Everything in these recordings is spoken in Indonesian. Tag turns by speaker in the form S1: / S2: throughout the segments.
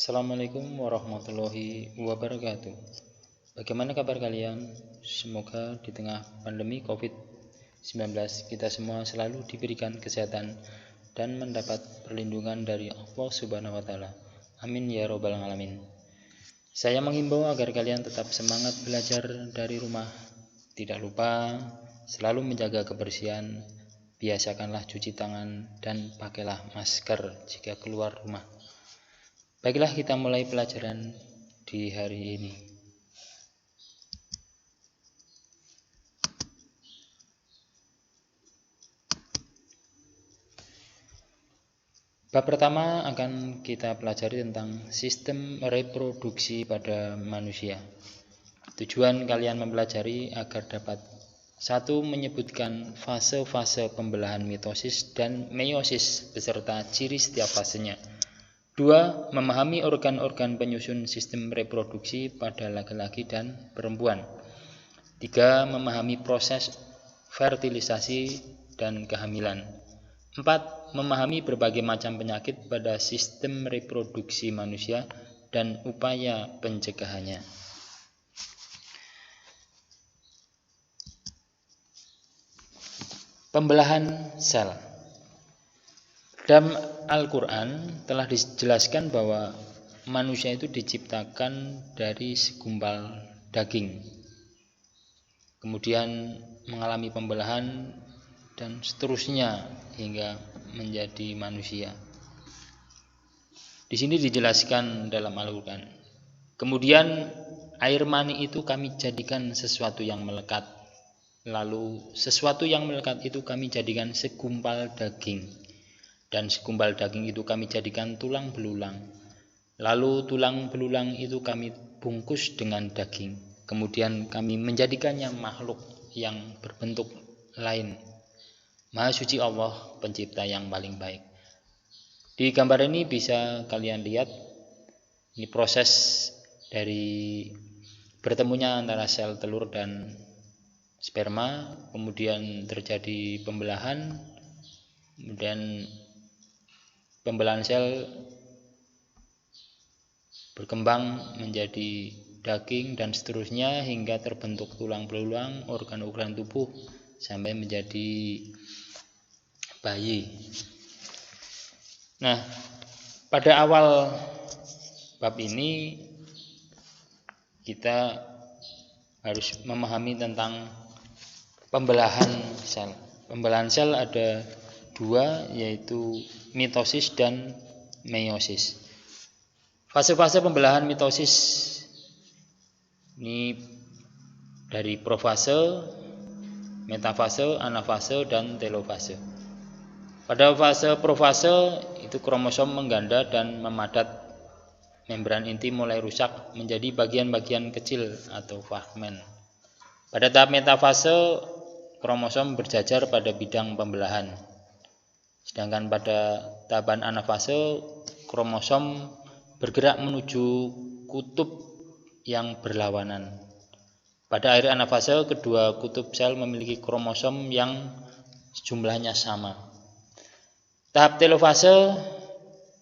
S1: Assalamualaikum warahmatullahi wabarakatuh. Bagaimana kabar kalian? Semoga di tengah pandemi COVID-19 kita semua selalu diberikan kesehatan dan mendapat perlindungan dari Allah Subhanahu wa taala. Amin ya robbal alamin. Saya menghimbau agar kalian tetap semangat belajar dari rumah. Tidak lupa selalu menjaga kebersihan. Biasakanlah cuci tangan dan pakailah masker jika keluar rumah. Baiklah, kita mulai pelajaran di hari ini. Bab pertama akan kita pelajari tentang sistem reproduksi pada manusia. Tujuan kalian mempelajari agar dapat: 1. Menyebutkan fase-fase pembelahan mitosis dan meiosis beserta ciri setiap fasenya. 2. Memahami organ-organ penyusun sistem reproduksi pada laki-laki dan perempuan. 3. Memahami proses fertilisasi dan kehamilan. 4. Memahami berbagai macam penyakit pada sistem reproduksi manusia dan upaya pencegahannya. Pembelahan sel. Dalam Al-Quran telah dijelaskan bahwa manusia itu diciptakan dari segumpal daging, kemudian mengalami pembelahan dan seterusnya hingga menjadi manusia. Di sini dijelaskan dalam Al-Quran. Kemudian air mani itu kami jadikan sesuatu yang melekat. Lalu sesuatu yang melekat itu kami jadikan segumpal daging. Dan segumpal daging itu kami jadikan tulang belulang. Lalu tulang belulang itu kami bungkus dengan daging. Kemudian kami menjadikannya makhluk yang berbentuk lain. Maha suci Allah, pencipta yang paling baik. Di gambar ini bisa kalian lihat, ini proses dari bertemunya antara sel telur dan sperma, kemudian terjadi pembelahan, kemudian pembelahan sel berkembang menjadi daging dan seterusnya hingga terbentuk tulang belulang, organ-organ tubuh sampai menjadi bayi. Nah, pada awal bab ini kita harus memahami tentang pembelahan sel. Pembelahan sel ada dua, yaitu mitosis dan meiosis. Fase-fase pembelahan mitosis ini dari profase, metafase, anafase, dan telofase. Pada fase profase itu kromosom mengganda dan memadat. Membran inti mulai rusak menjadi bagian-bagian kecil atau fragmen. Pada tahap metafase, kromosom berjajar pada bidang pembelahan. Sedangkan pada tahapan anafase, kromosom bergerak menuju kutub yang berlawanan. Pada akhir anafase, kedua kutub sel memiliki kromosom yang jumlahnya sama. Tahap telofase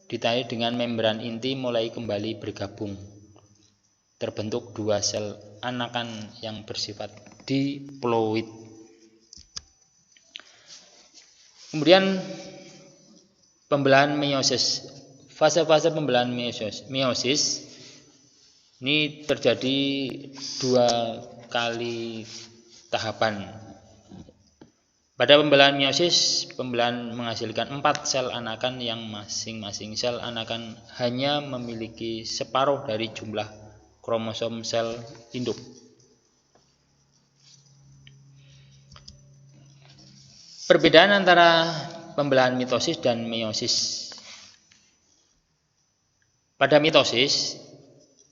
S1: ditandai dengan membran inti mulai kembali bergabung. Terbentuk dua sel anakan yang bersifat diploid. Kemudian pembelahan meiosis. Fase-fase pembelahan meiosis ini terjadi dua kali tahapan. Pada pembelahan meiosis, pembelahan menghasilkan 4 sel anakan yang masing-masing sel anakan hanya memiliki separuh dari jumlah kromosom sel induk. Perbedaan antara pembelahan mitosis dan meiosis. Pada mitosis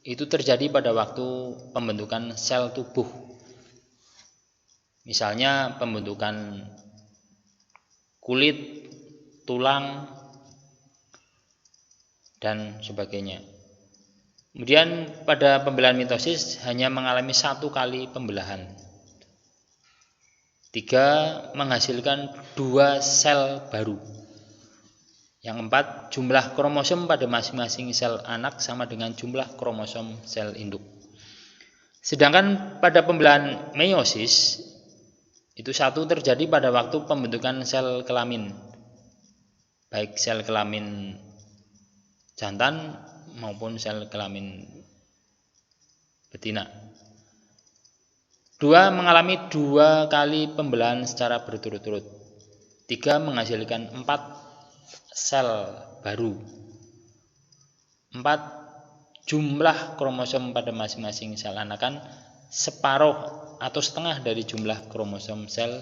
S1: itu terjadi pada waktu pembentukan sel tubuh. Misalnya pembentukan kulit, tulang, dan sebagainya. Kemudian pada pembelahan mitosis hanya mengalami 1 kali pembelahan. 3. Menghasilkan 2 sel baru. Yang keempat, jumlah kromosom pada masing-masing sel anak sama dengan jumlah kromosom sel induk. Sedangkan pada pembelahan meiosis itu satu terjadi pada waktu pembentukan sel kelamin, baik sel kelamin jantan maupun sel kelamin betina. Dua, mengalami 2 kali pembelahan secara berturut-turut. 3, menghasilkan 4 sel baru. 4, jumlah kromosom pada masing-masing sel anakan separuh atau setengah dari jumlah kromosom sel